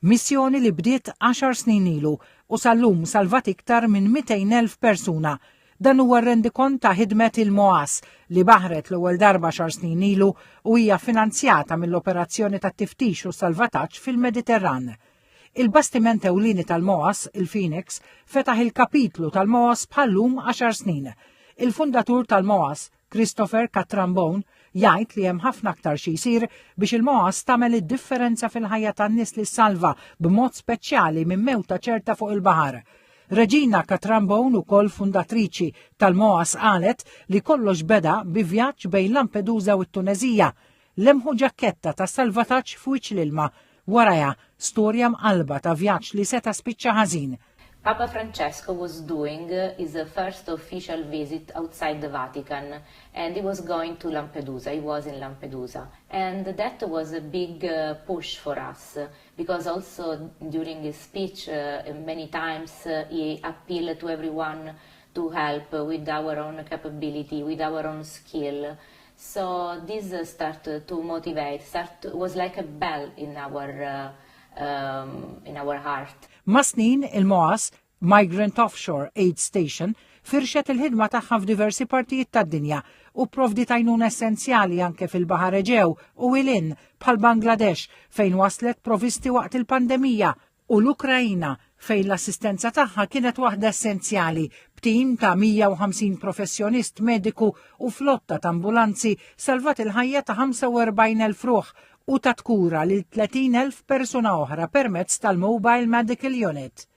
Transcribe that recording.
missjoni li bdiet 10 snin ilu u sal-lum salvat iktar minn 200,000 persuna. Dan huwa r-rendikont ta' ħidmet il-MOAS li baħret l-ewwel darba 10 snin ilu u hija finanzjata mill-operazzjoni ta' tiftix u salvataġġ fil-Mediterran. Il-bastiment ewlieni tal-MOAS, il-Phoenix, fetaħ il-kapitlu tal-MOAS bħallum 10 snin. Il-fundatur tal-MOAS, Christopher Catrambone, jgħid li hemm ħafna aktar xi jsir biex il-MOAS tagħmel id-differenza fil-ħajja tan-nies li salva b'mod speċjali minn mewta ċerta fuq il-baħar. Regina Catrambone, ukoll fundatriċi tal-MOAS, qalet li kollox beda bi vjaġġ bejn Lampedusa u t-Tunezija, lemħu ġakketta ta' salvataġġ f'wiċċ l-ilma, warajha storja mqalba ta' vjaġġ li seta' spiċċa ħażin. Papa Francesco was doing his first official visit outside the Vatican, and he was going to Lampedusa. He was in Lampedusa, and that was a big push for us, because also during his speech many times he appealed to everyone to help with our own capability, with our own skill. So this started to motivate, was like a bell in our heart. Ma' snin il-MOAS, Migrant Offshore Aid Station, firxet il-ħidma tagħha f'diversi partijiet tad-dinja u provdi tajnuna essenzjali anke fil-Baħar Eġew u ilin bħal Bangladesh fejn waslet provisti waqt il-pandemija u l-Ukrajina fejn l-assistenza tagħha kienet waħda essenzjali b'tim ta' 150 professjonist mediku u flotta ta' ambulanzi salvat il-ħajja ta' 45,000 ruħ u ta' tkura lil 30,000 persuna oħra permezz tal-Mobile Medical Unit.